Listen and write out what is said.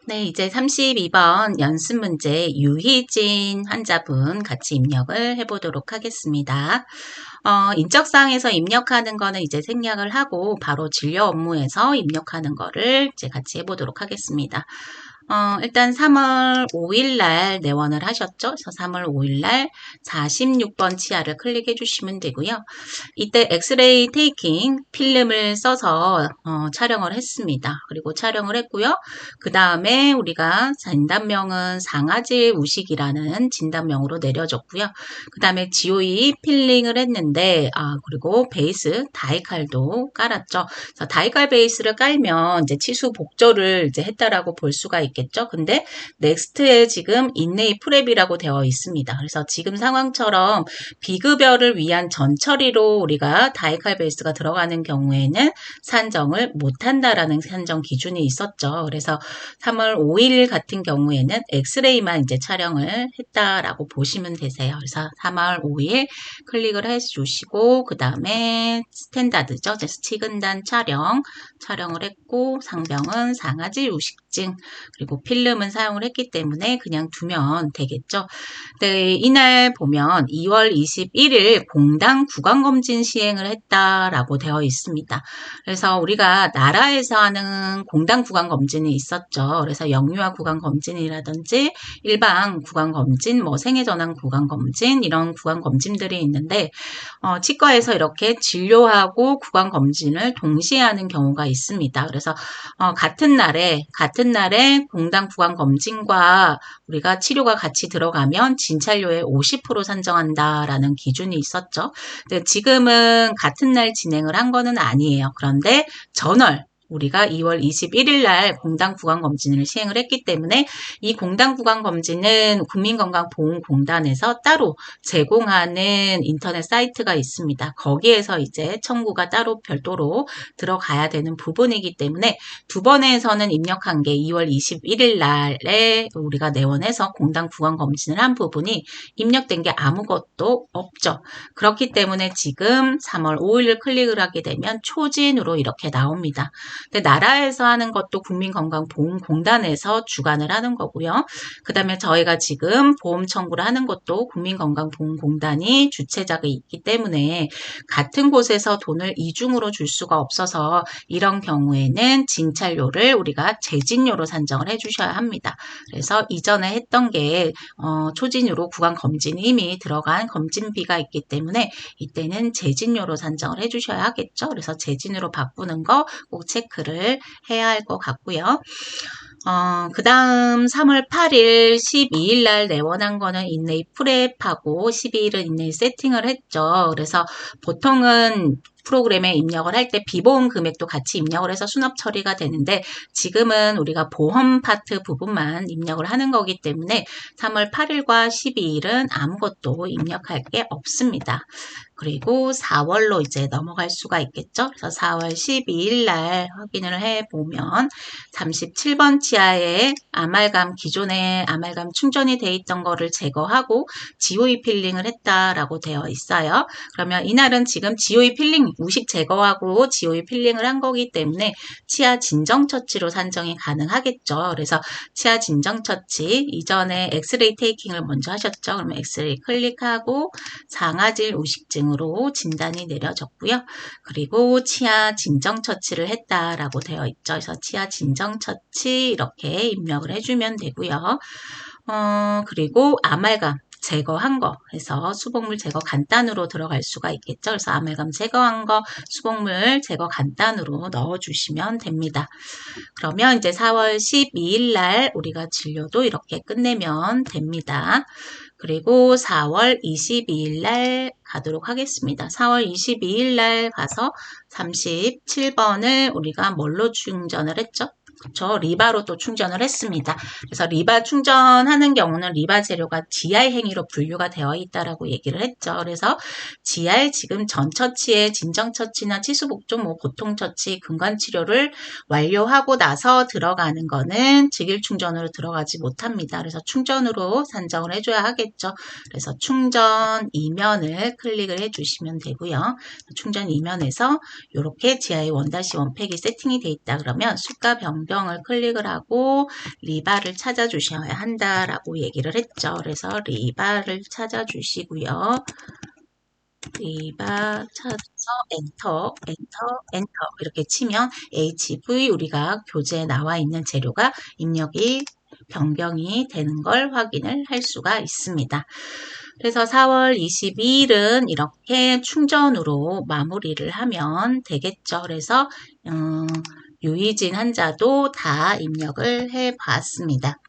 네, 이제 32번 연습 문제 유희진 환자분 같이 입력을 해보도록 하겠습니다. 인적사항에서 입력하는 거는 이제 생략을 하고 바로 진료 업무에서 입력하는 거를 이제 같이 해보도록 하겠습니다. 일단 3월 5일 날 내원을 하셨죠? 그래서 3월 5일 날 46번 치아를 클릭해 주시면 되고요. 이때 엑스레이 테이킹 필름을 써서 촬영을 했습니다. 그리고 촬영을 했고요. 그 다음에 우리가 진단명은 상아질 우식이라는 진단명으로 내려졌고요. 그 다음에 GOE 필링을 했는데 그리고 베이스 다이칼도 깔았죠. 그래서 다이칼 베이스를 깔면 이제 치수 복절을 이제 했다라고 볼 수가 있겠죠. 근데 넥스트에 지금 인레이 프랩이라고 되어 있습니다. 그래서 지금 상황처럼 비급여를 위한 전처리로 우리가 다이칼 베이스가 들어가는 경우에는 산정을 못한다라는 산정 기준이 있었죠. 그래서 3월 5일 같은 경우에는 엑스레이만 이제 촬영을 했다라고 보시면 되세요. 그래서 3월 5일 클릭을 해주시고 그 다음에 스탠다드죠. 치근단 촬영을 했고 상병은 상아질 우식증 그리고 필름은 사용을 했기 때문에 그냥 두면 되겠죠. 네, 이날 보면 2월 21일 공당 구강검진 시행을 했다라고 되어 있습니다. 그래서 우리가 나라에서 하는 공당 구강검진이 있었죠. 그래서 영유아 구강검진이라든지 일반 구강검진, 생애전환 구강검진 이런 구강검진들이 있는데 치과에서 이렇게 진료하고 구강검진을 동시에 하는 경우가 있습니다. 그래서 같은 날에 공당 구강검진과 우리가 치료가 같이 들어가면 진찰료의 50% 산정한다라는 기준이 있었죠. 근데 지금은 같은 날 진행을 한 거는 아니에요. 그런데 전월 우리가 2월 21일 날 공당 구강검진을 시행을 했기 때문에 이 공당 구강검진은 국민건강보험공단에서 따로 제공하는 인터넷 사이트가 있습니다. 거기에서 이제 청구가 따로 별도로 들어가야 되는 부분이기 때문에 두 번에서는 입력한 게 2월 21일 날에 우리가 내원해서 공당 구강검진을 한 부분이 입력된 게 아무것도 없죠. 그렇기 때문에 지금 3월 5일을 클릭을 하게 되면 초진으로 이렇게 나옵니다. 근데 나라에서 하는 것도 국민건강보험공단에서 주관을 하는 거고요. 그 다음에 저희가 지금 보험 청구를 하는 것도 국민건강보험공단이 주체자가 있기 때문에 같은 곳에서 돈을 이중으로 줄 수가 없어서 이런 경우에는 진찰료를 우리가 재진료로 산정을 해주셔야 합니다. 그래서 이전에 했던 게 초진으로 구강검진이 이미 들어간 검진비가 있기 때문에 이때는 재진료로 산정을 해주셔야 하겠죠. 그래서 재진으로 바꾸는 거 꼭 체크를 해야 할 것 같고요. 그 다음 3월 8일, 12일 날 내원한 거는 인레이 프랩하고 12일은 인레이 세팅을 했죠. 그래서 보통은 프로그램에 입력을 할 때 비보험 금액도 같이 입력을 해서 수납 처리가 되는데 지금은 우리가 보험 파트 부분만 입력을 하는 거기 때문에 3월 8일과 12일은 아무것도 입력할 게 없습니다. 그리고 4월로 이제 넘어갈 수가 있겠죠. 그래서 4월 12일 날 확인을 해보면 37번 치아에 기존에 아말감 충전이 돼 있던 거를 제거하고 GOE 필링을 했다라고 되어 있어요. 그러면 이날은 지금 GOE 필링, 우식 제거하고 GOE 필링을 한 거기 때문에 치아 진정 처치로 산정이 가능하겠죠. 그래서 치아 진정 처치, 이전에 엑스레이 테이킹을 먼저 하셨죠. 그러면 엑스레이 클릭하고 상아질 우식증으로 진단이 내려졌고요. 그리고 치아 진정 처치를 했다라고 되어 있죠. 그래서 치아 진정 처치 이렇게 입력을 해주면 되고요. 그리고 아말감 제거한 거 해서 수복물 제거 간단으로 들어갈 수가 있겠죠. 그래서 아말감 제거한 거 수복물 제거 간단으로 넣어주시면 됩니다. 그러면 이제 4월 12일 날 우리가 진료도 이렇게 끝내면 됩니다. 그리고 4월 22일 날 가도록 하겠습니다. 4월 22일 날 가서 37번을 우리가 뭘로 충전을 했죠? 그렇죠. 리바로 또 충전을 했습니다. 그래서 리바 충전하는 경우는 리바 재료가 GR 행위로 분류가 되어 있다라고 얘기를 했죠. 그래서 GR 지금 전 처치에 진정 처치나 치수 복종, 보통 처치, 근관 치료를 완료하고 나서 들어가는 거는 직일 충전으로 들어가지 못합니다. 그래서 충전으로 산정을 해줘야 하겠죠. 그래서 충전 이면을 클릭을 해주시면 되고요. 충전 이면에서 이렇게 GI 1-1팩이 세팅이 돼 있다 그러면 수가 병동 변경을 클릭을 하고 리바를 찾아주셔야 한다라고 얘기를 했죠. 그래서 리바를 찾아주시고요. 리바 찾아서 엔터, 엔터, 엔터 이렇게 치면 HV 우리가 교재에 나와 있는 재료가 입력이 변경이 되는 걸 확인을 할 수가 있습니다. 그래서 4월 22일은 이렇게 충전으로 마무리를 하면 되겠죠. 그래서 유희진 환자도 다 입력을 해 봤습니다.